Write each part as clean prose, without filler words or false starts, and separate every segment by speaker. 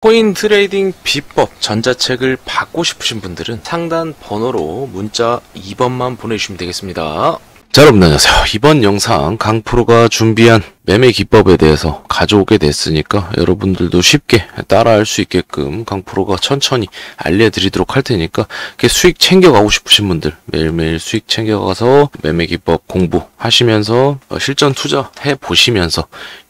Speaker 1: 코인 트레이딩 비법 전자책을 받고 싶으신 분들은 상단 번호로 문자 2번만 보내주시면 되겠습니다. 자, 여러분 안녕하세요. 이번 영상 강프로가 준비한 매매 기법에 대해서 가져오게 됐으니까 여러분들도 쉽게 따라할 수 있게끔 강프로가 천천히 알려드리도록 할 테니까 이렇게 수익 챙겨가고 싶으신 분들 매일매일 수익 챙겨가서 매매 기법 공부하시면서 실전 투자해 보시면서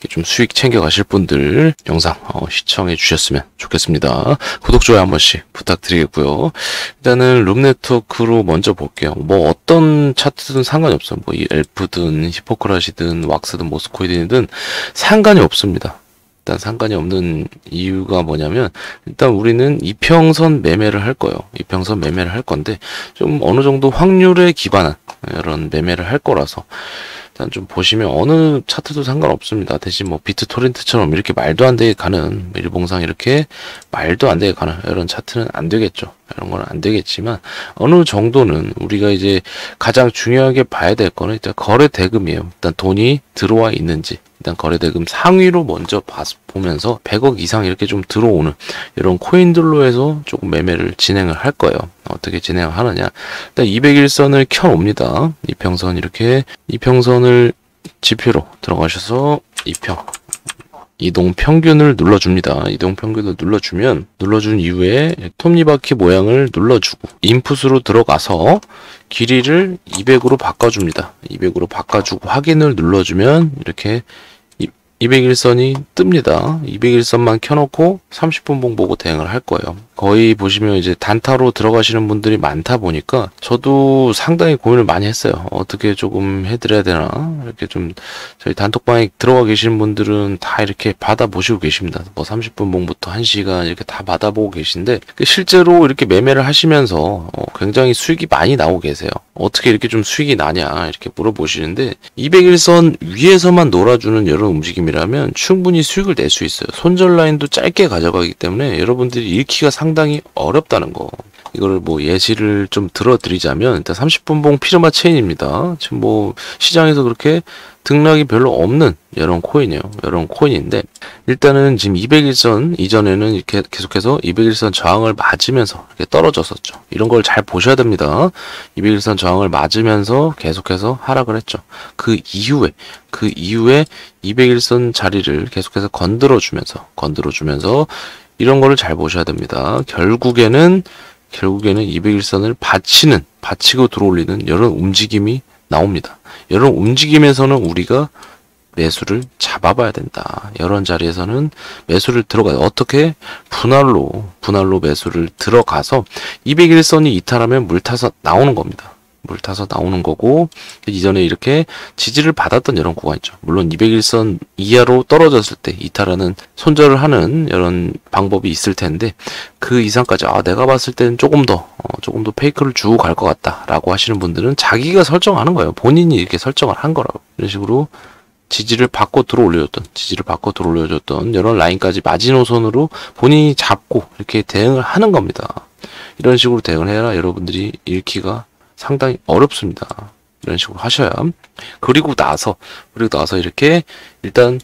Speaker 1: 좀 수익 챙겨가실 분들 영상 시청해 주셨으면 좋겠습니다. 구독, 좋아요 한 번씩 부탁드리겠고요. 일단은 룸네트워크로 먼저 볼게요. 뭐 어떤 차트든 상관이 없어요. 뭐 이 엘프든 히포크라시든 왁스든 모스코이든 상관이 없습니다. 일단 상관이 없는 이유가 뭐냐면 일단 우리는 이평선 매매를 할 거예요. 이평선 매매를 할 건데 좀 어느 정도 확률에 기반한 이런 매매를 할 거라서 일단 좀 보시면 어느 차트도 상관없습니다. 대신 뭐 비트토렌트처럼 이렇게 말도 안 되게 가는 일봉상 이렇게 말도 안 되게 가는 이런 차트는 안 되겠죠. 이런 건 안 되겠지만 어느 정도는 우리가 이제 가장 중요하게 봐야 될 거는 일단 거래 대금이에요. 일단 돈이 들어와 있는지 일단 거래 대금 상위로 먼저 보면서 100억 이상 이렇게 좀 들어오는 이런 코인들로 해서 조금 매매를 진행을 할 거예요. 어떻게 진행을 하느냐, 일단 200일선을 켜놓습니다. 이평선 이렇게 이평선을 지표로 들어가셔서 이동 평균을 눌러줍니다. 이동 평균을 눌러준 이후에 톱니바퀴 모양을 눌러주고 인풋으로 들어가서 길이를 200으로 바꿔줍니다. 200으로 바꿔주고 확인을 눌러주면 이렇게 200일선이 뜹니다. 200일선만 켜놓고 30분 봉 보고 대응을 할 거예요. 거의 보시면 이제 단타로 들어가시는 분들이 많다 보니까 저도 상당히 고민을 많이 했어요. 어떻게 조금 해드려야 되나. 이렇게 좀 저희 단톡방에 들어가 계시는 분들은 다 이렇게 받아보시고 계십니다. 뭐 30분 봉부터 1시간 이렇게 다 받아보고 계신데 실제로 이렇게 매매를 하시면서 굉장히 수익이 많이 나오고 계세요. 어떻게 이렇게 좀 수익이 나냐 이렇게 물어보시는데 200일선 위에서만 놀아주는 이런 움직임이라면 충분히 수익을 낼 수 있어요. 손절 라인도 짧게 가져가기 때문에 여러분들이 잃기가 상당히 어렵다는 거. 이거를 뭐 예시를 좀 들어드리자면 일단 30분 봉 피르마 체인입니다. 지금 뭐 시장에서 그렇게 등락이 별로 없는 이런 코인이에요. 이런 코인인데 일단은 지금 200일선 이전에는 이렇게 계속해서 200일선 저항을 맞으면서 이렇게 떨어졌었죠. 이런 걸 잘 보셔야 됩니다. 200일선 저항을 맞으면서 계속해서 하락을 했죠. 그 이후에 200일선 자리를 계속해서 건드려주면서 이런 거를 잘 보셔야 됩니다. 결국에는 200일선을 받치고 들어올리는 이런 움직임이 나옵니다. 이런 움직임에서는 우리가 매수를 잡아봐야 된다. 이런 자리에서는 매수를 들어가요. 어떻게? 분할로 매수를 들어가서 200일선이 이탈하면 물타서 나오는 겁니다. 물타서 나오는 거고, 이전에 이렇게 지지를 받았던 이런 구간이죠. 물론 200일선 이하로 떨어졌을 때 이탈하는 손절을 하는 이런 방법이 있을 텐데 그 이상까지 내가 봤을 때는 조금 더 페이크를 주고 갈 것 같다 라고 하시는 분들은 자기가 설정하는 거예요. 본인이 이렇게 설정을 한 거라고. 이런 식으로 지지를 받고 들어올려줬던 이런 라인까지 마지노선으로 본인이 잡고 이렇게 대응을 하는 겁니다. 이런 식으로 대응을 해야 여러분들이 잃기가 상당히 어렵습니다. 이런 식으로 하셔야. 그리고 나서 이렇게 일단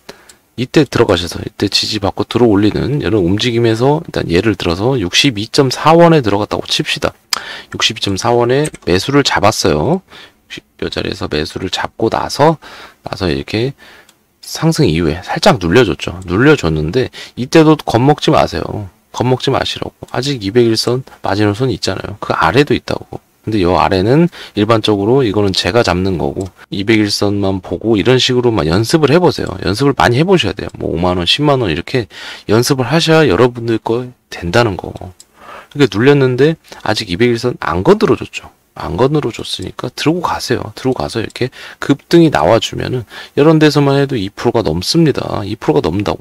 Speaker 1: 이때 들어가셔서 이때 지지받고 들어올리는 이런 움직임에서 일단 예를 들어서 62.4원에 들어갔다고 칩시다. 62.4원에 매수를 잡았어요. 이 자리에서 매수를 잡고 나서 이렇게 상승 이후에 살짝 눌려줬는데 이때도 겁먹지 마세요. 겁먹지 마시라고. 아직 200일선 마지노선이 있잖아요. 그 아래도 있다고. 근데 이 아래는 일반적으로 이거는 제가 잡는 거고 200일선만 보고 이런 식으로만 연습을 해보세요. 연습을 많이 해보셔야 돼요. 뭐 5만원, 10만원 이렇게 연습을 하셔야 여러분들 거 된다는 거. 이렇게 눌렸는데 아직 200일선 안 건드려줬으니까 들고 가세요. 들고 가서 이렇게 급등이 나와주면은 이런 데서만 해도 2%가 넘습니다. 2%가 넘는다고.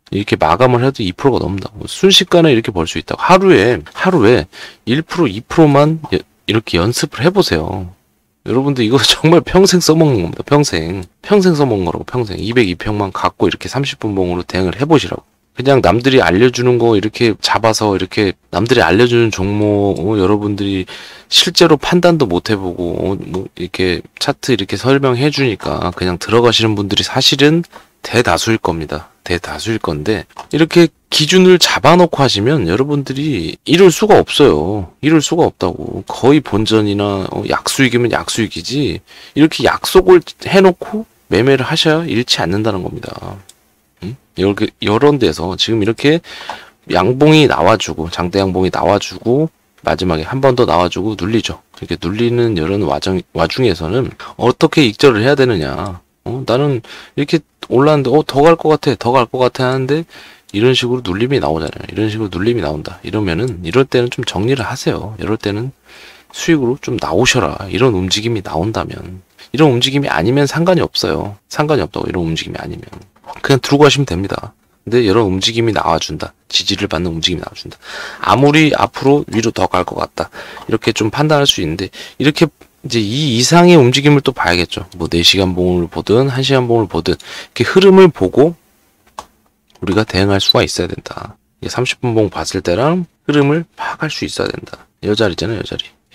Speaker 1: 이렇게 마감을 해도 2%가 넘는다고. 순식간에 이렇게 벌 수 있다고. 하루에 1%, 2%만 이렇게 연습을 해보세요. 여러분들 이거 정말 평생 써먹는 겁니다. 평생 써먹는 거라고. 평생 202평만 갖고 이렇게 30분 봉으로 대응을 해보시라고. 그냥 남들이 알려주는 거 이렇게 잡아서 이렇게 남들이 알려주는 종목 여러분들이 실제로 판단도 못 해보고 뭐 이렇게 차트 이렇게 설명해 주니까 그냥 들어가시는 분들이 사실은 대다수일 겁니다. 대다수일 건데 이렇게 기준을 잡아놓고 하시면 여러분들이 이럴 수가 없어요. 이럴 수가 없다고. 거의 본전이나 약수익이면 약수익이지 이렇게 약속을 해놓고 매매를 하셔야 잃지 않는다는 겁니다. 이렇게 이런 데서 지금 이렇게 양봉이 나와주고 장대 양봉이 나와주고 마지막에 한 번 더 나와주고 눌리죠. 이렇게 눌리는 이런 와중에서는 어떻게 익절을 해야 되느냐. 나는 이렇게 올랐는데 더 갈 것 같아 더 갈 것 같아 하는데 이런 식으로 눌림이 나오잖아요. 이런 식으로 눌림이 나온다. 이러면은 이럴 때는 좀 정리를 하세요. 이럴 때는 수익으로 좀 나오셔라. 이런 움직임이 나온다면. 이런 움직임이 아니면 상관이 없어요. 상관이 없다고. 이런 움직임이 아니면 그냥 들고 가시면 됩니다. 근데 이런 움직임이 나와준다. 지지를 받는 움직임이 나와준다. 아무리 앞으로 위로 더 갈 것 같다. 이렇게 좀 판단할 수 있는데 이렇게 이제 이 이상의 움직임을 또 봐야겠죠. 뭐 4시간 봉을 보든 1시간 봉을 보든 이렇게 흐름을 보고 우리가 대응할 수가 있어야 된다. 30분 봉 봤을 때랑 흐름을 파악할 수 있어야 된다. 이 자리잖아요.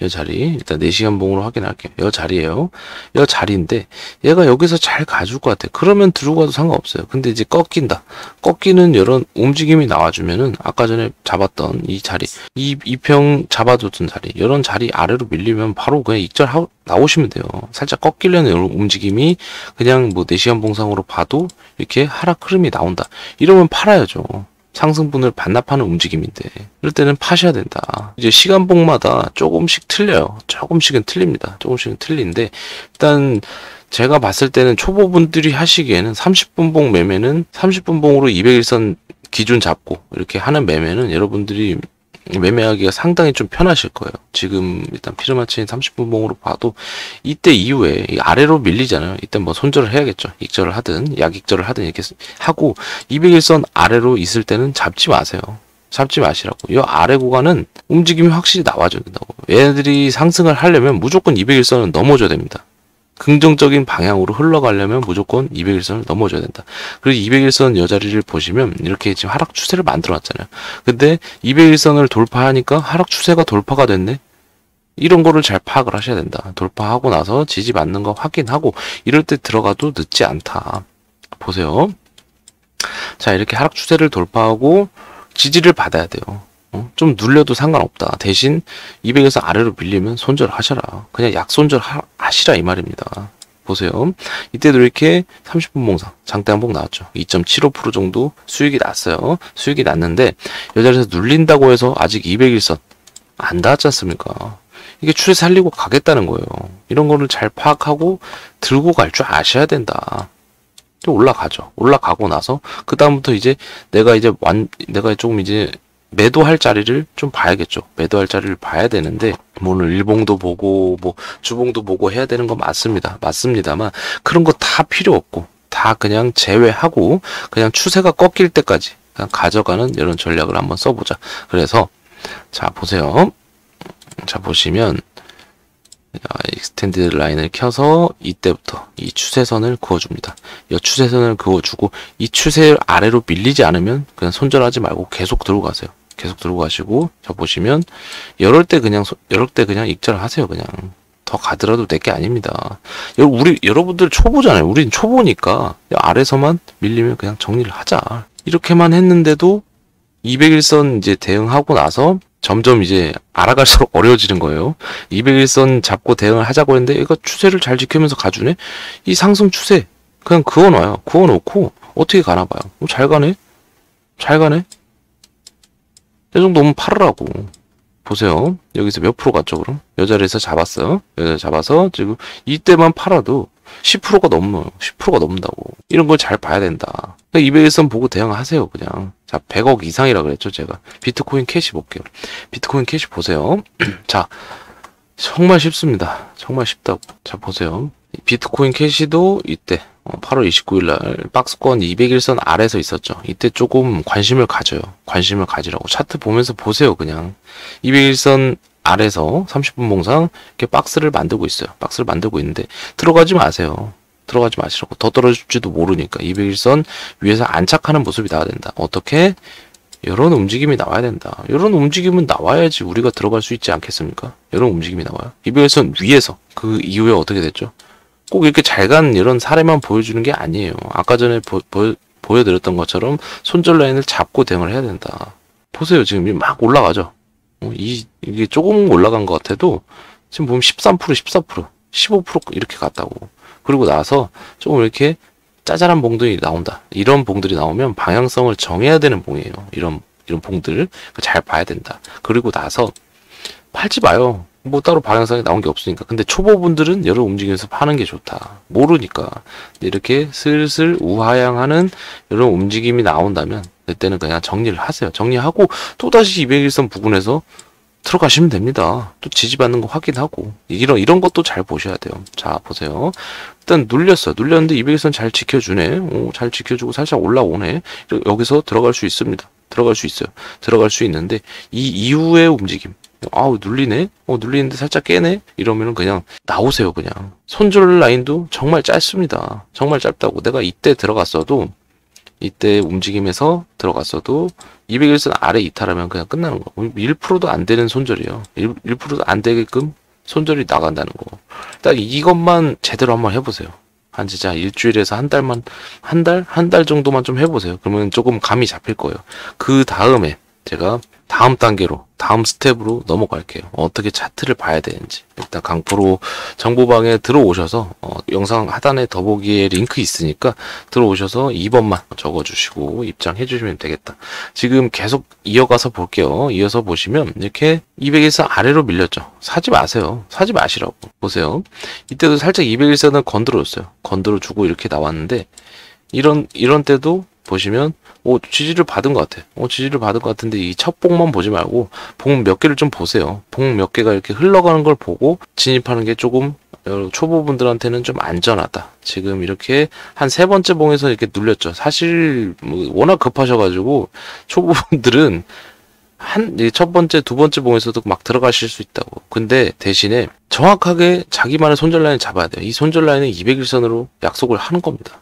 Speaker 1: 이 자리 일단 4시간 봉으로 확인할게요. 이 자리예요. 이 자리인데 얘가 여기서 잘 가줄 것 같아. 그러면 들고 가도 상관없어요. 근데 이제 꺾인다. 꺾이는 이런 움직임이 나와주면은 아까 전에 잡았던 이 자리, 이 평 잡아줬던 자리, 이런 자리 아래로 밀리면 바로 그냥 익절하고 나오시면 돼요. 살짝 꺾이려는 이런 움직임이 그냥 뭐 4시간 봉상으로 봐도 이렇게 하락 흐름이 나온다. 이러면 팔아야죠. 상승분을 반납하는 움직임인데 이럴 때는 파셔야 된다. 이제 시간봉마다 조금씩 틀려요. 조금씩은 틀립니다. 조금씩은 틀린데 일단 제가 봤을 때는 초보분들이 하시기에는 30분 봉 매매는 30분 봉으로 200일선 기준 잡고 이렇게 하는 매매는 여러분들이 매매하기가 상당히 좀 편하실 거예요. 지금 일단 피르마치인 30분 봉으로 봐도 이때 이후에 아래로 밀리잖아요. 이때 뭐 손절을 해야겠죠. 익절을 하든 약익절을 하든 이렇게 하고 200일선 아래로 있을 때는 잡지 마세요. 잡지 마시라고. 이 아래 구간은 움직임이 확실히 나와줘야 된다고. 얘네들이 상승을 하려면 무조건 200일선은 넘어줘야 됩니다. 긍정적인 방향으로 흘러가려면 무조건 200일선을 넘어줘야 된다. 그래서 200일선 여자리를 보시면 이렇게 지금 하락 추세를 만들어 놨잖아요. 근데 200일선을 돌파하니까 하락 추세가 돌파가 됐네? 이런 거를 잘 파악을 하셔야 된다. 돌파하고 나서 지지 맞는 거 확인하고 이럴 때 들어가도 늦지 않다. 보세요. 자, 이렇게 하락 추세를 돌파하고 지지를 받아야 돼요. 좀 눌려도 상관없다. 대신 200에서 아래로 밀리면 손절하셔라. 그냥 약손절 하시라 이 말입니다. 보세요. 이때도 이렇게 30분 봉상 장대양봉 나왔죠. 2.75% 정도 수익이 났어요. 수익이 났는데 이 자리에서 눌린다고 해서 아직 200일선 안 닿았지 않습니까? 이게 추세 살리고 가겠다는 거예요. 이런 거를 잘 파악하고 들고 갈 줄 아셔야 된다. 올라가죠. 올라가고 나서 그 다음부터 이제 내가 조금 이제 매도할 자리를 좀 봐야겠죠. 매도할 자리를 봐야 되는데 뭐 오늘 일봉도 보고 뭐 주봉도 보고 해야 되는 건 맞습니다만 그런 거 다 필요 없고 다 그냥 제외하고 그냥 추세가 꺾일 때까지 그냥 가져가는 이런 전략을 한번 써보자. 그래서 자 보세요. 자 보시면 익스텐디드 라인을 켜서 이때부터 이 추세선을 그어줍니다. 이 추세선을 그어주고 이 추세 아래로 밀리지 않으면 그냥 손절하지 말고 계속 들고 가세요. 계속 들고 가시고 자 보시면 이럴 때 그냥 익절하세요. 그냥 더 가더라도 내 게 아닙니다. 여러분들 초보잖아요. 우린 초보니까 아래서만 밀리면 그냥 정리를 하자. 이렇게만 했는데도 200일선 이제 대응하고 나서 점점 이제 알아갈수록 어려워지는 거예요. 200일선 잡고 대응을 하자고 했는데 이거 추세를 잘 지키면서 가주네. 이 상승 추세 그냥 그어놔요. 그어놓고 어떻게 가나 봐요. 잘 가네. 잘 가네. 이 정도면 팔으라고. 보세요. 여기서 몇 프로 갔죠, 그럼? 이 자리에서 잡았어요. 여기서 잡아서 지금 이때만 팔아도 10%가 넘어요. 10%가 넘는다고. 이런 걸 잘 봐야 된다. 200일선 보고 대응하세요, 그냥. 자, 100억 이상이라 그랬죠, 제가. 비트코인 캐시 볼게요. 비트코인 캐시 보세요. 자, 정말 쉽습니다. 정말 쉽다고. 자, 보세요. 비트코인 캐시도 이때 8월 29일 날 박스권 200일선 아래서 있었죠. 이때 조금 관심을 가져요. 관심을 가지라고. 차트 보면서 보세요, 그냥. 200일선 아래서 30분 봉상 이렇게 박스를 만들고 있어요. 박스를 만들고 있는데 들어가지 마세요. 들어가지 마시라고. 더 떨어질지도 모르니까 200일선 위에서 안착하는 모습이 나와야 된다. 어떻게? 이런 움직임이 나와야 된다. 이런 움직임은 나와야지 우리가 들어갈 수 있지 않겠습니까? 이런 움직임이 나와요. 200일선 위에서 그 이후에 어떻게 됐죠? 꼭 이렇게 잘 간 이런 사례만 보여주는 게 아니에요. 아까 전에 보여드렸던 것처럼 손절 라인을 잡고 대응을 해야 된다. 보세요. 지금 막 올라가죠. 이게 조금 올라간 것 같아도 지금 보면 13%, 14%, 15% 이렇게 갔다고. 그리고 나서 조금 이렇게 짜잘한 봉들이 나온다. 이런 봉들이 나오면 방향성을 정해야 되는 봉이에요. 이런 봉들 잘 봐야 된다. 그리고 나서 팔지 마요. 뭐 따로 방향성이 나온 게 없으니까. 근데 초보분들은 여러 움직임에서 파는 게 좋다. 모르니까. 이렇게 슬슬 우하향하는 이런 움직임이 나온다면 그때는 그냥 정리를 하세요. 정리하고 또다시 201선 부근에서 들어가시면 됩니다. 또 지지받는 거 확인하고 이런 것도 잘 보셔야 돼요. 자, 보세요. 일단 눌렸어요. 눌렸는데 201선 잘 지켜주네. 잘 지켜주고 살짝 올라오네. 여기서 들어갈 수 있습니다. 들어갈 수 있어요. 들어갈 수 있는데 이 이후의 움직임. 아우, 눌리네? 눌리는데 살짝 깨네? 이러면은 그냥 나오세요, 그냥. 손절 라인도 정말 짧습니다. 정말 짧다고. 내가 이때 들어갔어도, 이때 움직임에서 들어갔어도 201선 아래 이탈하면 그냥 끝나는 거. 1%도 안 되는 손절이에요. 1%도 안 되게끔 손절이 나간다는 거. 딱 이것만 제대로 한번 해보세요. 한 진짜 일주일에서 한 달 정도만 좀 해보세요. 그러면 조금 감이 잡힐 거예요. 그 다음에 제가 다음 단계로, 다음 스텝으로 넘어갈게요. 어떻게 차트를 봐야 되는지. 일단 강프로 정보방에 들어오셔서 영상 하단에 더보기에 링크 있으니까 들어오셔서 2번만 적어주시고 입장해 주시면 되겠다. 지금 계속 이어가서 볼게요. 이어서 보시면 이렇게 201선 아래로 밀렸죠. 사지 마세요. 사지 마시라고. 보세요. 이때도 살짝 201선을 건드려줬어요. 건드려주고 이렇게 나왔는데 이런 때도 보시면 지지를 받은 것 같아. 지지를 받은 것 같은데 이 첫 봉만 보지 말고 봉 몇 개를 좀 보세요. 봉 몇 개가 이렇게 흘러가는 걸 보고 진입하는 게 조금 초보분들한테는 좀 안전하다. 지금 이렇게 한 세 번째 봉에서 이렇게 눌렸죠. 사실 워낙 급하셔가지고 초보분들은 첫 번째, 두 번째 봉에서도 막 들어가실 수 있다고. 근데 대신에 정확하게 자기만의 손절 라인을 잡아야 돼요. 이 손절 라인은 201선으로 약속을 하는 겁니다.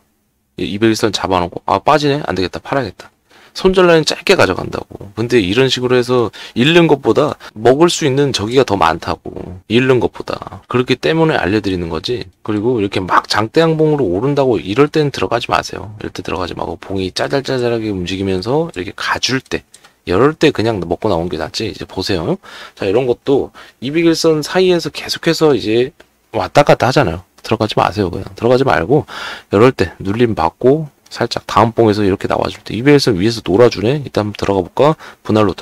Speaker 1: 201선 잡아놓고 빠지네? 안되겠다. 팔아야겠다. 손절 라인 짧게 가져간다고. 근데 이런 식으로 해서 잃는 것보다 먹을 수 있는 저기가 더 많다고. 잃는 것보다. 그렇기 때문에 알려드리는 거지. 그리고 이렇게 막 장대양봉으로 오른다고 이럴 때는 들어가지 마세요. 이럴 때 들어가지 말고 봉이 짜잘짜잘하게 움직이면서 이렇게 가줄 때, 이럴 때 그냥 먹고 나온 게 낫지. 이제 보세요. 자, 이런 것도 201선 사이에서 계속해서 이제 왔다 갔다 하잖아요. 들어가지 마세요. 그냥 들어가지 말고 이럴 때 눌림 받고 살짝 다음 봉에서 이렇게 나와줄 때 201선 위에서 놀아주네. 일단 한번 들어가 볼까? 분할로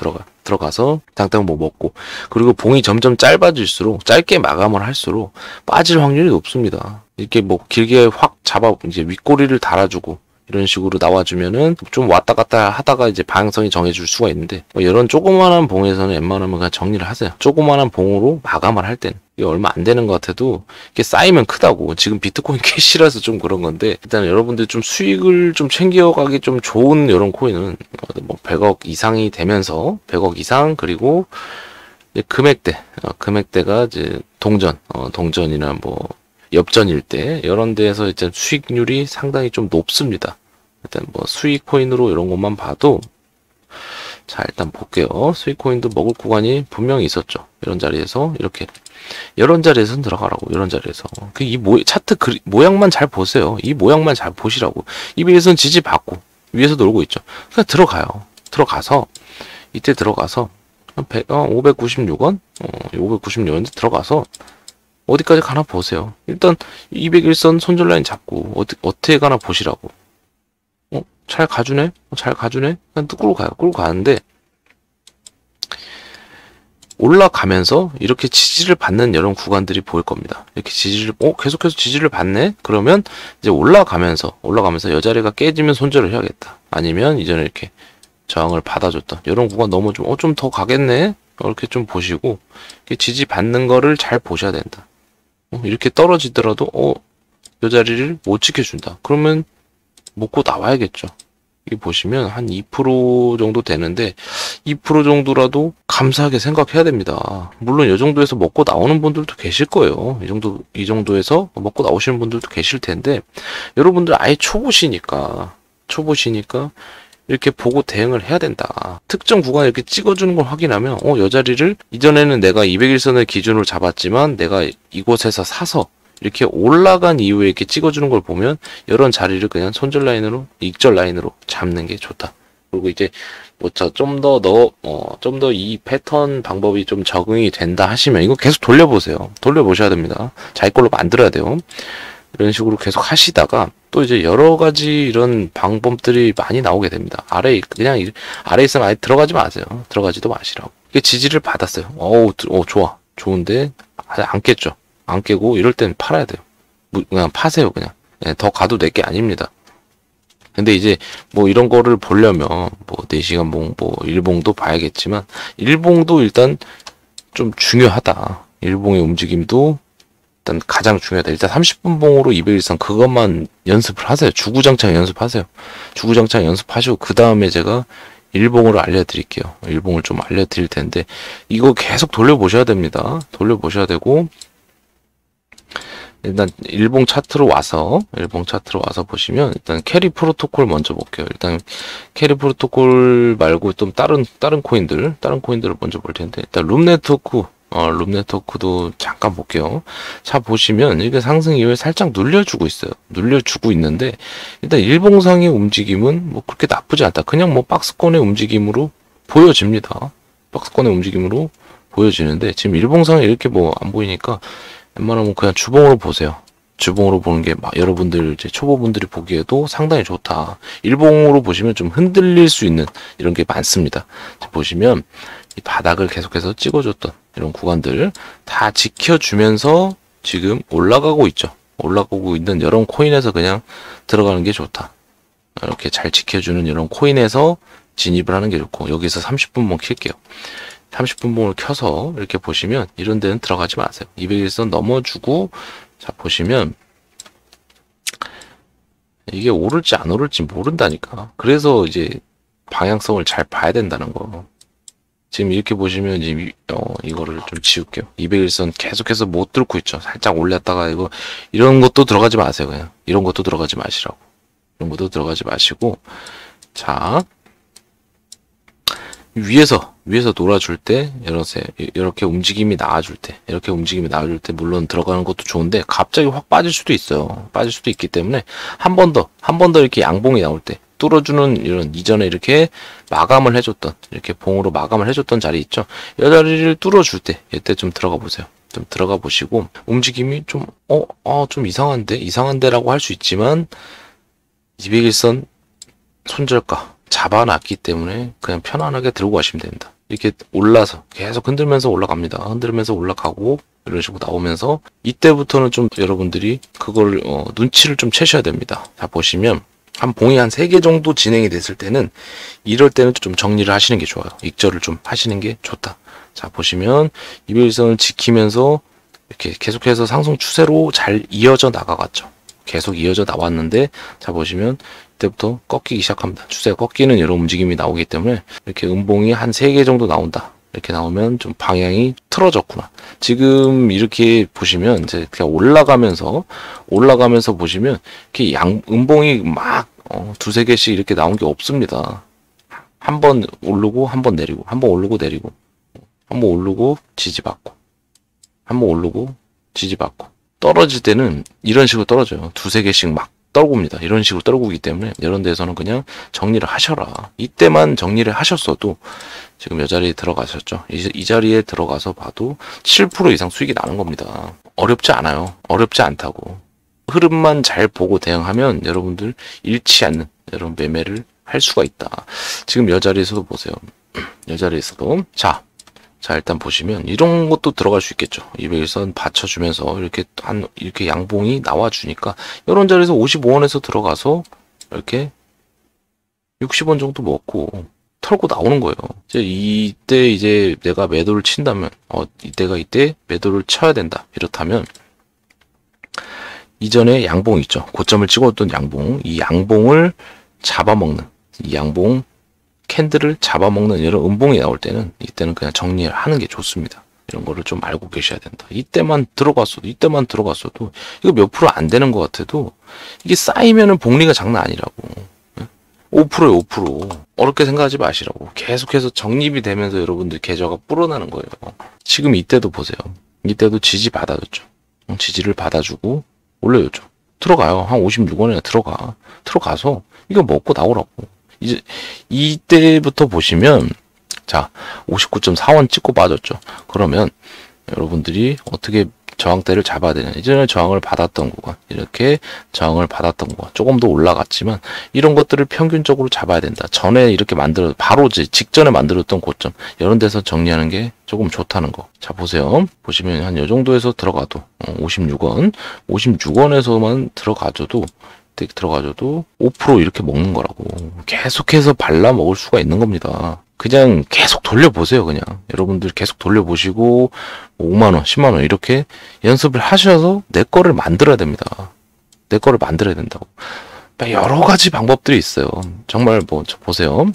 Speaker 1: 들어가서 당당뭐 먹고, 그리고 봉이 점점 짧아질수록, 짧게 마감을 할수록 빠질 확률이 높습니다. 이렇게 뭐 길게 확 잡아 이제 윗꼬리를 달아주고 이런 식으로 나와주면은 좀 왔다 갔다 하다가 이제 방향성이 정해줄 수가 있는데, 이런 조그만한 봉에서는 웬만하면 그냥 정리를 하세요. 조그만한 봉으로 마감을 할 때는. 이게 얼마 안 되는 것 같아도 이게 쌓이면 크다고. 지금 비트코인 캐시라서 좀 그런 건데, 일단 여러분들 좀 수익을 좀 챙겨가기 좀 좋은 이런 코인은 뭐 100억 이상이 되면서 100억 이상, 그리고 이제 금액대가 이제 동전이나 뭐 엽전일 때 이런 데에서 이제 수익률이 상당히 좀 높습니다. 일단 뭐 수익 코인으로 이런 것만 봐도, 자, 일단 볼게요. 수익 코인도 먹을 구간이 분명히 있었죠. 이런 자리에서 이런 자리에서는 들어가라고. 이런 자리에서 차트 모양만 잘 보세요. 이 모양만 잘 보시라고. 이 위에서는 지지 받고 위에서 놀고 있죠. 그냥 들어가서 이때 들어가서 596원 596원인데 들어가서 어디까지 가나 보세요. 일단 201선 손절 라인 잡고 어떻게 가나 보시라고. 잘 가주네? 잘 가주네? 그냥 끌고 가요. 끌고 가는데 올라가면서 이렇게 지지를 받는 이런 구간들이 보일 겁니다. 이렇게 계속해서 지지를 받네? 그러면 이제 올라가면서 이 자리가 깨지면 손절을 해야겠다. 아니면 이전에 이렇게 저항을 받아줬던 이런 구간 너무 좀 더 가겠네? 이렇게 좀 보시고, 이렇게 지지 받는 거를 잘 보셔야 된다. 이렇게 떨어지더라도 이 자리를 못 지켜준다. 그러면 먹고 나와야겠죠. 여기 보시면 한 2% 정도 되는데 2% 정도라도 감사하게 생각해야 됩니다. 물론 이 정도에서 먹고 나오는 분들도 계실 거예요. 이 정도에서 먹고 나오시는 분들도 계실 텐데, 여러분들 아예 초보시니까 이렇게 보고 대응을 해야 된다. 특정 구간에 이렇게 찍어주는 걸 확인하면 이 자리를 이전에는 내가 201선을 기준으로 잡았지만 내가 이곳에서 사서 이렇게 올라간 이후에 이렇게 찍어주는 걸 보면 이런 자리를 그냥 손절 라인으로, 익절 라인으로 잡는 게 좋다. 그리고 이제 뭐 좀 더 이 패턴 방법이 좀 적응이 된다 하시면 이거 계속 돌려보세요. 돌려보셔야 됩니다. 자기 걸로 만들어야 돼요. 이런 식으로 계속 하시다가 또 이제 여러 가지 이런 방법들이 많이 나오게 됩니다. 그냥 아래 있으면 아예 들어가지 마세요. 들어가지도 마시라고. 이게 지지를 받았어요. 좋아. 좋은데 안 깼죠. 안 깨고 이럴 땐 팔아야 돼요. 그냥 파세요. 그냥. 네, 더 가도 내 게 아닙니다. 근데 이제 뭐 이런 거를 보려면 뭐 4시간 봉, 뭐 일봉도 봐야겠지만 일봉도 일단 좀 중요하다. 일봉의 움직임도 일단 가장 중요하다. 일단 30분 봉으로 200일선 그것만 연습을 하세요. 주구장창 연습하세요. 주구장창 연습하시고 그 다음에 제가 일봉으로 알려드릴게요. 일봉을 좀 알려드릴 텐데 이거 계속 돌려보셔야 됩니다. 돌려보셔야 되고 일단 일봉 차트로 와서 보시면 일단 캐리 프로토콜 먼저 볼게요. 일단 캐리 프로토콜 말고 좀 다른 코인들을 먼저 볼 텐데 일단 룸 네트워크도 잠깐 볼게요. 자 보시면 이게 상승 이후에 살짝 눌려주고 있어요. 눌려주고 있는데 일단 일봉상의 움직임은 뭐 그렇게 나쁘지 않다. 그냥 뭐 박스권의 움직임으로 보여집니다. 박스권의 움직임으로 보여지는데 지금 일봉상에 이렇게 뭐 안 보이니까 웬만하면 그냥 주봉으로 보세요. 주봉으로 보는 게 여러분들 이제 초보분들이 보기에도 상당히 좋다. 일봉으로 보시면 좀 흔들릴 수 있는 이런 게 많습니다. 보시면 이 바닥을 계속해서 찍어줬던 이런 구간들 다 지켜주면서 지금 올라가고 있죠. 올라가고 있는 이런 코인에서 그냥 들어가는 게 좋다. 이렇게 잘 지켜주는 이런 코인에서 진입을 하는 게 좋고 여기서 30분봉 킬게요. 30분봉을 켜서 이렇게 보시면 이런 데는 들어가지 마세요. 200일선 넘어주고 자 보시면 이게 오를지 안 오를지 모른다니까. 그래서 이제 방향성을 잘 봐야 된다는 거. 지금 이렇게 보시면 지금 이거를 좀 지울게요. 200일선 계속해서 못 뚫고 있죠. 살짝 올렸다가 이런 것도 들어가지 마세요. 그냥 이런 것도 들어가지 마시라고. 이런 것도 들어가지 마시고 자 위에서 놀아줄 때 이렇게 움직임이 나와줄 때 물론 들어가는 것도 좋은데 갑자기 확 빠질 수도 있어요. 빠질 수도 있기 때문에 한 번 더 이렇게 양봉이 나올 때 뚫어주는 이런 이전에 이렇게 마감을 해줬던 이렇게 봉으로 마감을 해줬던 자리 있죠. 이 자리를 뚫어줄 때 이때 좀 들어가 보세요. 좀 들어가 보시고 움직임이 좀 이상한데라고 할 수 있지만 200일선 손절가 잡아놨기 때문에 그냥 편안하게 들고 가시면 됩니다. 이렇게 올라서 계속 흔들면서 올라갑니다. 흔들면서 올라가고 이런 식으로 나오면서 이때부터는 좀 여러분들이 그걸 눈치를 좀 채셔야 됩니다. 자 보시면 한 봉이 한 3개 정도 진행이 됐을 때는 이럴 때는 좀 정리를 하시는 게 좋아요. 익절을 좀 하시는 게 좋다. 자 보시면 200일선을 지키면서 이렇게 계속해서 상승 추세로 잘 이어져 나가갔죠. 계속 이어져 나왔는데 자 보시면 이때부터 꺾이기 시작합니다. 추세가 꺾이는 이런 움직임이 나오기 때문에 이렇게 음봉이 한 3개 정도 나온다. 이렇게 나오면 좀 방향이 틀어졌구나. 지금 이렇게 보시면 이제 그냥 올라가면서 보시면 이렇게 음봉이 막 2-3개씩 이렇게 나온 게 없습니다. 한 번 오르고 한 번 내리고 한 번 오르고 내리고 한 번 오르고 지지받고 한 번 오르고 지지받고 떨어질 때는 이런 식으로 떨어져요. 2-3개씩 막 떨굽니다. 이런 식으로 떨구기 때문에 이런 데서는 그냥 정리를 하셔라. 이때만 정리를 하셨어도 지금 이 자리에 들어가셨죠. 이 자리에 들어가서 봐도 7% 이상 수익이 나는 겁니다. 어렵지 않아요. 어렵지 않다고. 흐름만 잘 보고 대응하면 여러분들 잃지 않는 이런 매매를 할 수가 있다. 지금 이 자리에서도 보세요. 이 자리에서도 자 일단 보시면 이런 것도 들어갈 수 있겠죠. 200일선 받쳐주면서 이렇게 양봉이 나와주니까 이런 자리에서 55원에서 들어가서 이렇게 60원 정도 먹고 털고 나오는 거예요. 이때 이제 내가 매도를 친다면 이때 매도를 쳐야 된다. 이렇다면 이전에 양봉 있죠. 고점을 찍었던 양봉, 이 양봉을 잡아먹는 이 양봉 캔들을 잡아먹는 이런 음봉이 나올 때는 이때는 그냥 정리를 하는 게 좋습니다. 이런 거를 좀 알고 계셔야 된다. 이때만 들어갔어도 이거 몇 프로 안 되는 것 같아도 이게 쌓이면은 복리가 장난 아니라고. 5%에 5%. 어렵게 생각하지 마시라고. 계속해서 적립이 되면서 여러분들 계좌가 불어나는 거예요. 지금 이때도 보세요. 이때도 지지 받아줬죠. 지지를 받아주고 올려줬죠. 들어가요. 한 56원에 들어가서 이거 먹고 나오라고. 이제 이때부터 보시면 자 59.4원 찍고 빠졌죠. 그러면 여러분들이 어떻게 저항대를 잡아야 되냐. 이전에 저항을 받았던 구간, 이렇게 저항을 받았던 구간, 조금 더 올라갔지만 이런 것들을 평균적으로 잡아야 된다. 전에 이렇게 바로 직전에 만들었던 고점, 이런 데서 정리하는 게 조금 좋다는 거. 자 보세요. 보시면 한 요 정도에서 들어가도 56원에서만 들어가줘도 5% 이렇게 먹는 거라고. 계속해서 발라 먹을 수가 있는 겁니다. 그냥 계속 돌려보세요. 그냥 여러분들 계속 돌려보시고 5만원 10만원 이렇게 연습을 하셔서 내 거를 만들어야 됩니다. 내 거를 만들어야 된다고. 여러 가지 방법들이 있어요. 정말 뭐 보세요.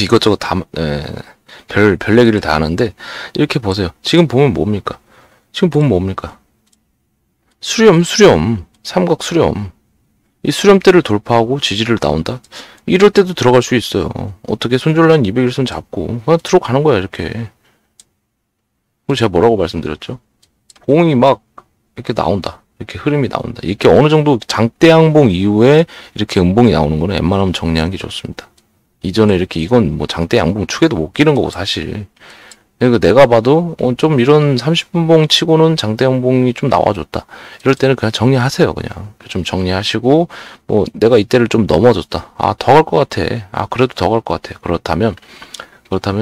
Speaker 1: 이것저것 다 별 얘기를 다 하는데 이렇게 보세요. 지금 보면 뭡니까? 수렴 삼각 수렴. 이 수렴대를 돌파하고 지지를 나온다? 이럴 때도 들어갈 수 있어요. 어떻게 손절란 201선 잡고 그냥 들어가는 거야 이렇게. 그리고 제가 뭐라고 말씀드렸죠? 봉이 막 이렇게 나온다. 이렇게 흐름이 나온다. 이렇게 어느 정도 장대 양봉 이후에 이렇게 음봉이 나오는 거는 웬만하면 정리하는 게 좋습니다. 이전에 이렇게 이건 뭐 장대 양봉 축에도 못 끼는 거고 사실. 그러니까 내가 봐도 좀 이런 30분봉 치고는 장대 양봉이 좀 나와줬다. 이럴 때는 그냥 정리하세요. 그냥 좀 정리하시고 뭐 내가 이때를 좀 넘어졌다. 아, 더 갈 것 같아. 아, 그래도 더 갈 것 같아. 그렇다면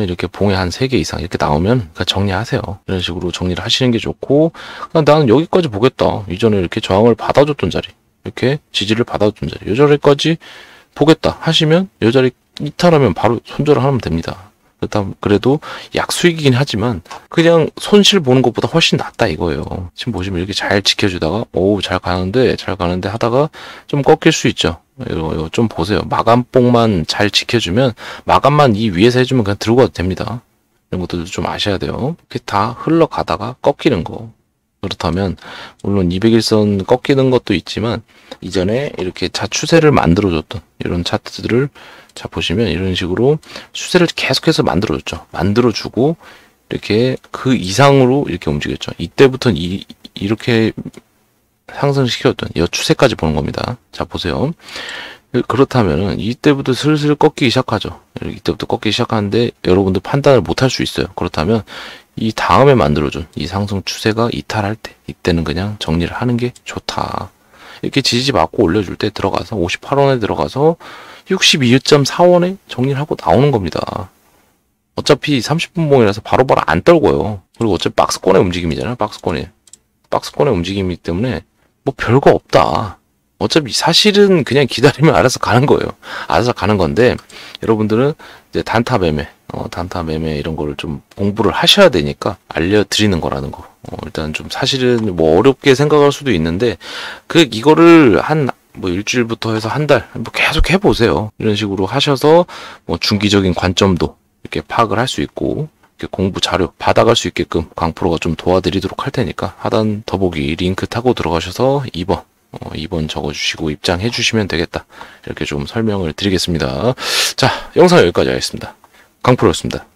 Speaker 1: 이렇게 봉에 한 3개 이상 이렇게 나오면 그냥 정리하세요. 이런 식으로 정리를 하시는 게 좋고, 그냥 나는 여기까지 보겠다. 이전에 이렇게 저항을 받아줬던 자리, 이렇게 지지를 받아줬던 자리, 이 자리까지 보겠다 하시면 이 자리 이탈하면 바로 손절을 하면 됩니다. 그래도 약수익이긴 하지만 그냥 손실 보는 것보다 훨씬 낫다 이거예요. 지금 보시면 이렇게 잘 지켜주다가 잘 가는데 하다가 좀 꺾일 수 있죠. 이거 좀 보세요. 마감봉만 잘 지켜주면, 마감만 이 위에서 해주면 그냥 들고 가도 됩니다. 이런 것들도 좀 아셔야 돼요. 이렇게 다 흘러가다가 꺾이는 거. 그렇다면 물론 201선 꺾이는 것도 있지만 이전에 이렇게 추세를 만들어줬던 이런 차트들을 자 보시면 이런 식으로 추세를 계속해서 만들어줬죠. 만들어주고 이렇게 그 이상으로 이렇게 움직였죠. 이때부터는 이렇게 상승시켰던 이 추세까지 보는 겁니다. 자 보세요. 그렇다면 이때부터 슬슬 꺾이기 시작하죠. 이때부터 꺾이기 시작하는데 여러분들 판단을 못할 수 있어요. 그렇다면 이 다음에 만들어준 이 상승 추세가 이탈할 때, 이때는 그냥 정리를 하는 게 좋다. 이렇게 지지 받고 올려줄 때 들어가서 58원에 들어가서 62.4원에 정리를 하고 나오는 겁니다. 어차피 30분봉이라서 바로바로 안 떨고요. 그리고 어차피 박스권의 움직임이잖아요. 박스권의 움직임이기 때문에 뭐 별거 없다. 어차피 사실은 그냥 기다리면 알아서 가는 거예요. 알아서 가는 건데 여러분들은 이제 단타 매매 이런 거를 좀 공부를 하셔야 되니까 알려드리는 거라는 거. 일단 좀 사실은 뭐 어렵게 생각할 수도 있는데 이거를 뭐 일주일부터 해서 한 달 뭐 계속 해보세요. 이런 식으로 하셔서 뭐 중기적인 관점도 이렇게 파악을 할 수 있고 이렇게 공부 자료 받아갈 수 있게끔 강프로가 좀 도와드리도록 할 테니까 하단 더보기 링크 타고 들어가셔서 2번 적어주시고 입장해 주시면 되겠다. 이렇게 좀 설명을 드리겠습니다. 자, 영상 여기까지 하겠습니다. 강프로였습니다.